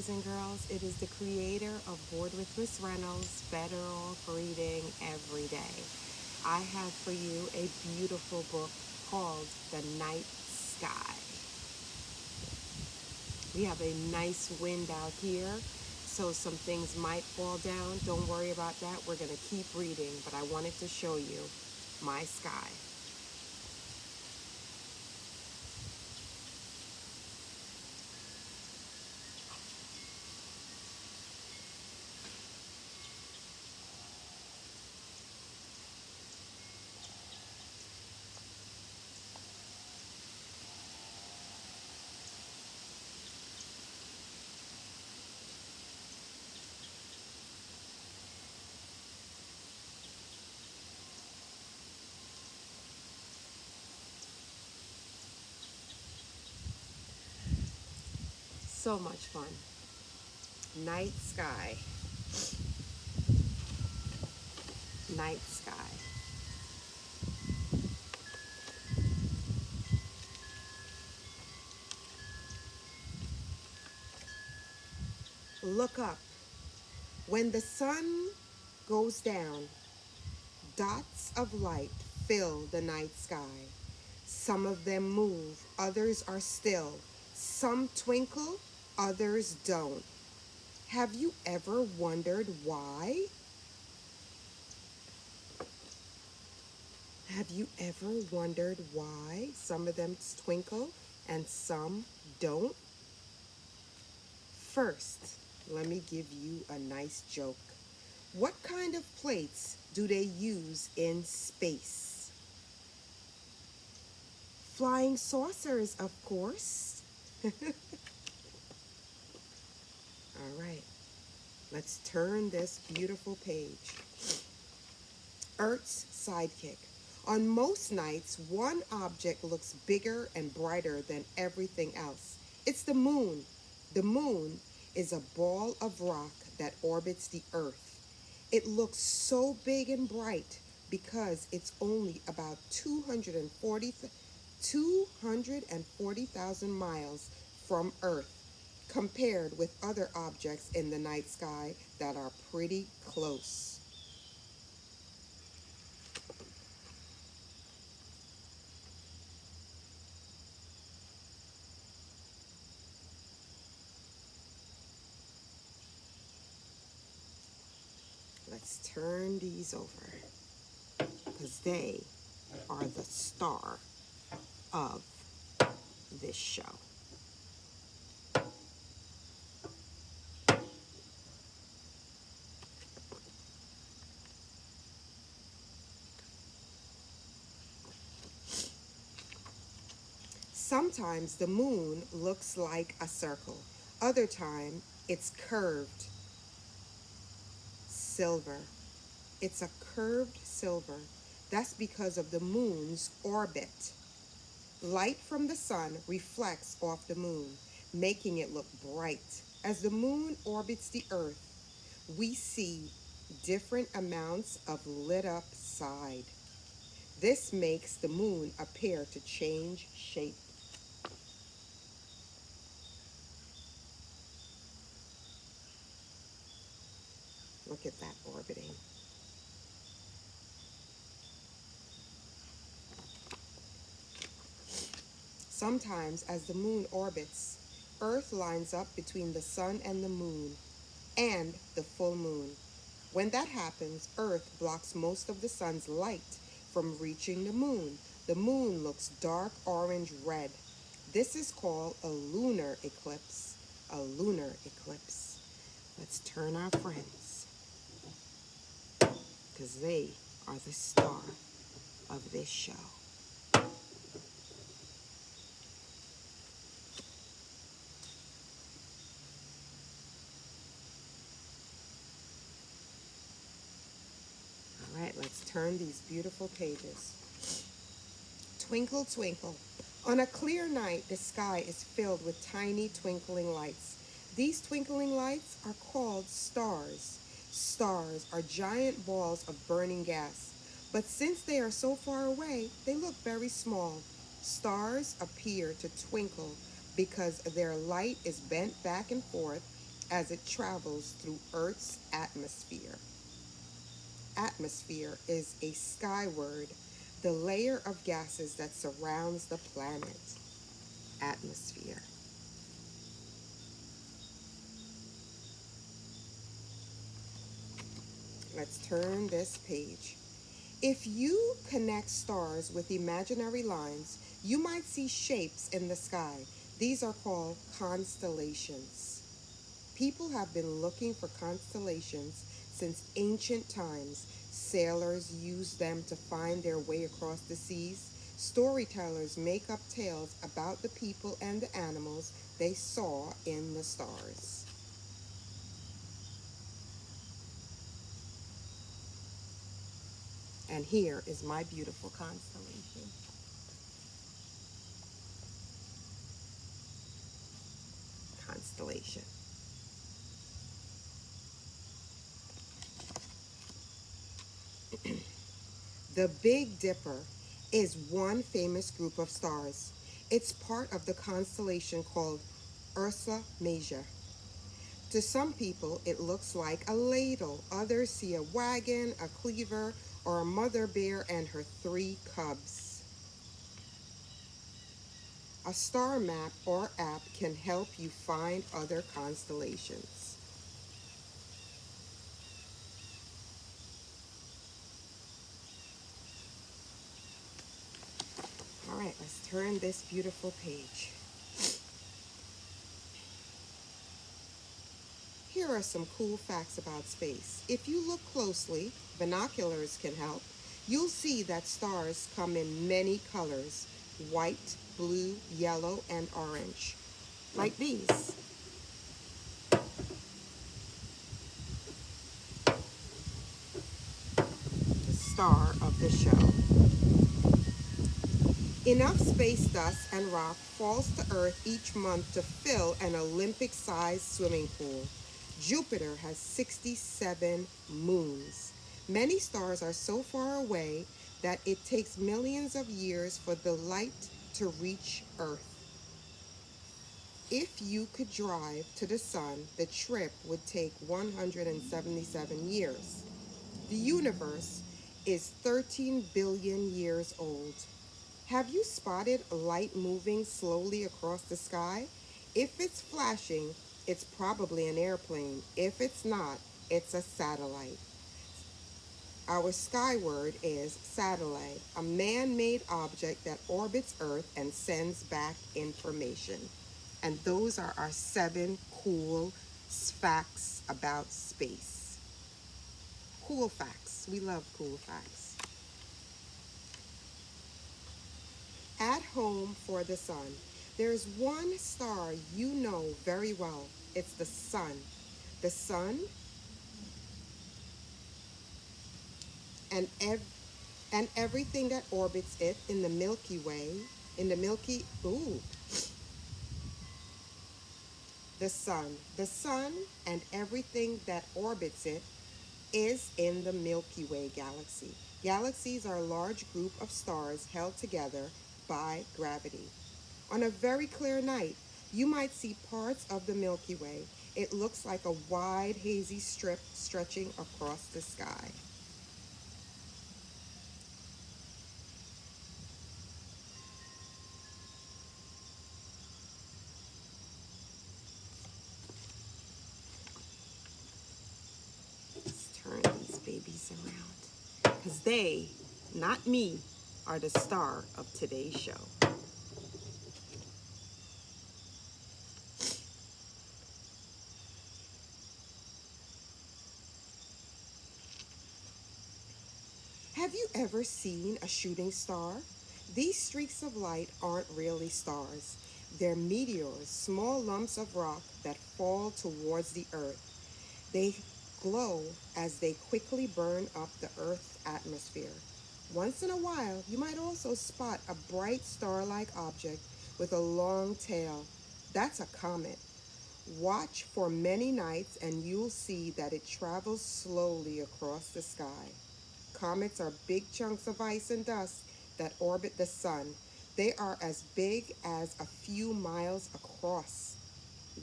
Boys and girls, it is the creator of Board with Miss Reynolds, better off reading every day. I have for you a beautiful book called The Night Sky. We have a nice wind out here, so some things might fall down. Don't worry about that. We're going to keep reading, but I wanted to show you my sky. So much fun. Night sky. Night sky. Look up. When the sun goes down, dots of light fill the night sky. Some of them move, others are still. Some twinkle, others don't. Have you ever wondered why? Have you ever wondered why some of them twinkle and some don't? First, let me give you a nice joke. What kind of plates do they use in space? Flying saucers, of course. All right, let's turn this beautiful page. Earth's sidekick. On most nights, one object looks bigger and brighter than everything else. It's the moon. The moon is a ball of rock that orbits the Earth. It looks so big and bright because it's only about 240,000 miles from Earth, compared with other objects in the night sky that are pretty close. Let's turn these over because they are the star of this show. Sometimes the moon looks like a circle. Other time it's curved silver. It's a curved silver. That's because of the moon's orbit. Light from the sun reflects off the moon, making it look bright. As the moon orbits the Earth, we see different amounts of lit up side. This makes the moon appear to change shape. Look at that orbiting. Sometimes, as the moon orbits, Earth lines up between the sun and the moon and the full moon. When that happens, Earth blocks most of the sun's light from reaching the moon. The moon looks dark orange red. This is called a lunar eclipse. A lunar eclipse. Let's turn our friends because they are the star of this show. All right, let's turn these beautiful pages. Twinkle, twinkle. On a clear night, the sky is filled with tiny twinkling lights. These twinkling lights are called stars. Stars are giant balls of burning gas, but since they are so far away, they look very small. Stars appear to twinkle because their light is bent back and forth as it travels through Earth's atmosphere. Atmosphere is a sky word, the layer of gases that surrounds the planet. Atmosphere. Let's turn this page. If you connect stars with imaginary lines, you might see shapes in the sky. These are called constellations. People have been looking for constellations since ancient times. Sailors used them to find their way across the seas. Storytellers make up tales about the people and the animals they saw in the stars. And here is my beautiful constellation. Constellation. The Big Dipper is one famous group of stars. It's part of the constellation called Ursa Major. To some people, it looks like a ladle. Others see a wagon, a cleaver, or a mother bear and her three cubs. A star map or app can help you find other constellations. All right, let's turn this beautiful page. Here are some cool facts about space. If you look closely, binoculars can help. You'll see that stars come in many colors: white, blue, yellow, and orange, like these. The star of the show. Enough space dust and rock falls to Earth each month to fill an Olympic-sized swimming pool. Jupiter has 67 moons. Many stars are so far away that it takes millions of years for the light to reach Earth. If you could drive to the sun, the trip would take 177 years. The universe is 13 billion years old. Have you spotted light moving slowly across the sky? If it's flashing, it's probably an airplane. If it's not, it's a satellite. Our skyward is satellite, a man-made object that orbits Earth and sends back information. And those are our 7 cool facts about space. Cool facts. We love cool facts. At home for the sun. There's one star you know very well. It's the sun. The sun and and everything that orbits it in the Milky Way, in the Milky, ooh, the sun. The sun and everything that orbits it is in the Milky Way galaxy. Galaxies are a large group of stars held together by gravity. On a very clear night, you might see parts of the Milky Way. It looks like a wide, hazy strip stretching across the sky. Let's turn these babies around. Because they, not me, are the star of today's show. Have you ever seen a shooting star? These streaks of light aren't really stars. They're meteors, small lumps of rock that fall towards the Earth. They glow as they quickly burn up the Earth's atmosphere. Once in a while, you might also spot a bright star-like object with a long tail. That's a comet. Watch for many nights and you'll see that it travels slowly across the sky. Comets are big chunks of ice and dust that orbit the sun. They are as big as a few miles across.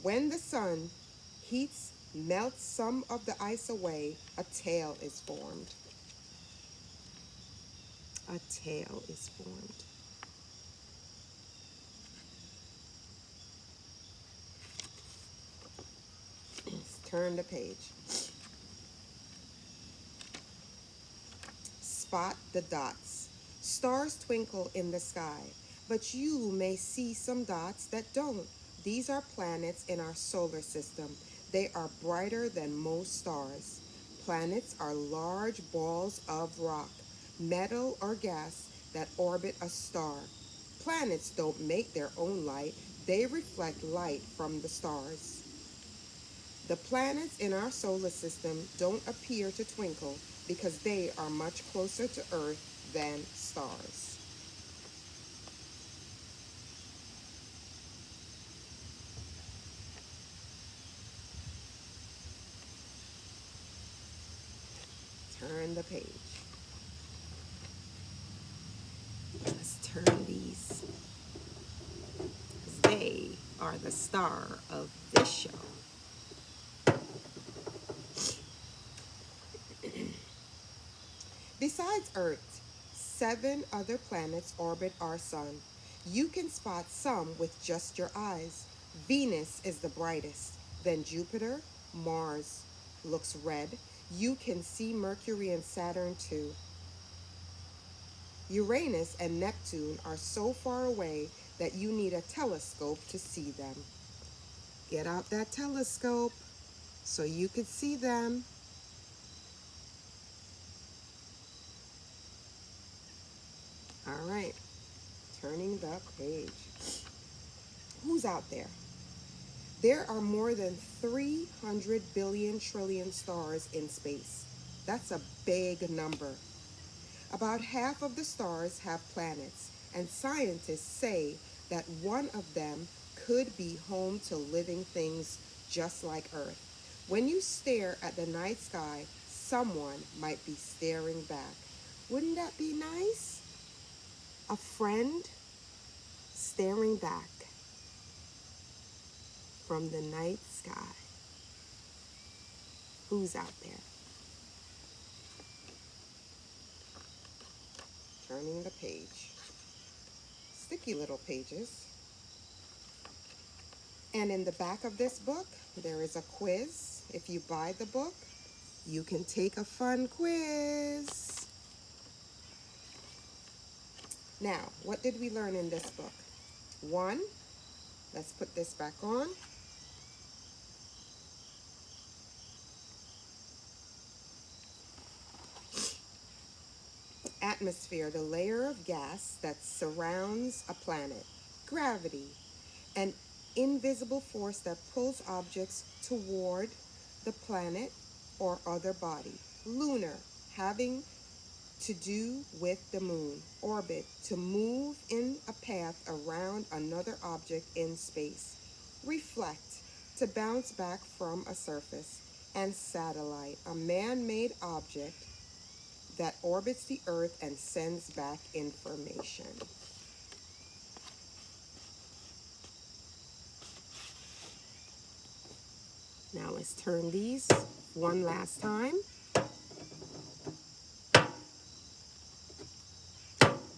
When the sun heats melts some of the ice away, a tail is formed. A tail is formed. Let's turn the page. Spot the dots. Stars twinkle in the sky, but you may see some dots that don't. These are planets in our solar system. They are brighter than most stars. Planets are large balls of rock, metal or gas that orbit a star. Planets don't make their own light. They reflect light from the stars. The planets in our solar system don't appear to twinkle because they are much closer to Earth than stars. Turn the page. Let's turn these. They are the star of this show. Besides Earth, 7 other planets orbit our sun. You can spot some with just your eyes. Venus is the brightest. Then Jupiter, Mars looks red. You can see Mercury and Saturn too. Uranus and Neptune are so far away that you need a telescope to see them. Get out that telescope so you could see them. All right, turning the page. Who's out there? There are more than 300 billion trillion stars in space. That's a big number. About half of the stars have planets, and scientists say that one of them could be home to living things just like Earth. When you stare at the night sky, someone might be staring back. Wouldn't that be nice? A friend staring back from the night sky. Who's out there? Turning the page. Sticky little pages. And in the back of this book, there is a quiz. If you buy the book, you can take a fun quiz. Now, what did we learn in this book? 1, let's put this back on. Atmosphere, the layer of gas that surrounds a planet. Gravity, an invisible force that pulls objects toward the planet or other body. Lunar, having to do with the moon. Orbit, to move in a path around another object in space. Reflect, to bounce back from a surface. And satellite, a man-made object that orbits the Earth and sends back information. Now let's turn these one last time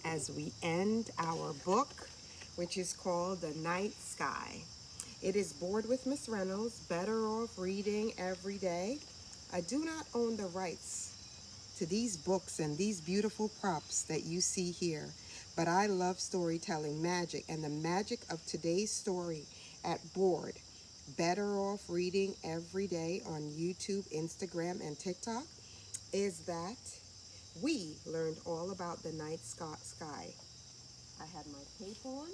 as we end our book, which is called The Night Sky. It is Bored with Miss Reynolds, Better Off Reading Every Day. I do not own the rights to these books and these beautiful props that you see here, but I love storytelling magic, and the magic of today's story at B.O.R.E.D, Better Off Reading Every Day on YouTube, Instagram, and TikTok, is that we learned all about the night sky. I had my cape on.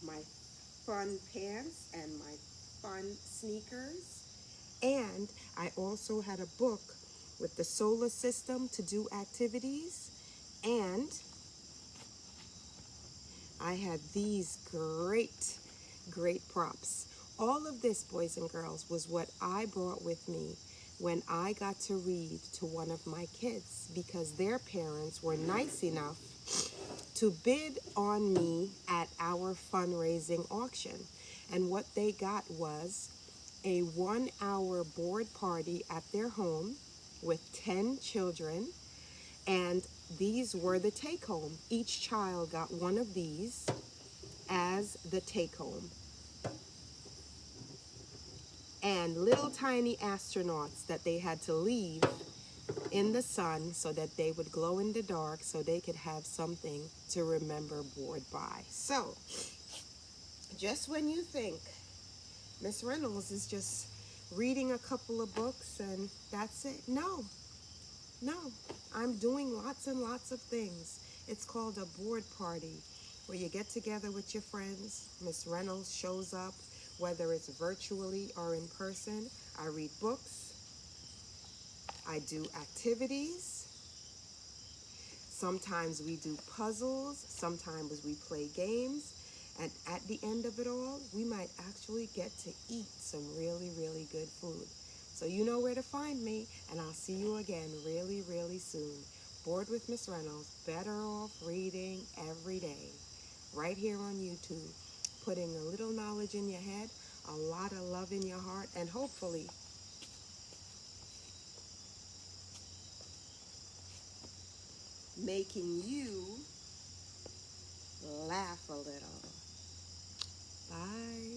My fun pants and my fun sneakers. And I also had a book with the solar system to do activities. And I had these great props. All of this, boys and girls, was what I brought with me when I got to read to one of my kids, because their parents were nice enough to bid on me at our fundraising auction. And what they got was a 1 hour board party at their home with 10 children. And these were the take home. Each child got one of these as the take home. And little tiny astronauts that they had to leave in the sun so that they would glow in the dark so they could have something to remember board by. So, just when you think Miss Reynolds is just reading a couple of books and that's it, no, I'm doing lots and lots of things. It's called a board party where you get together with your friends. Miss Reynolds shows up, whether it's virtually or in person. I read books. I do activities. Sometimes we do puzzles. Sometimes we play games. And at the end of it all, we might actually get to eat some really, really good food. So you know where to find me, and I'll see you again really, really soon. Bored with Miss Reynolds, better off reading every day. Right here on YouTube, putting a little knowledge in your head, a lot of love in your heart, and hopefully making you laugh a little. Bye.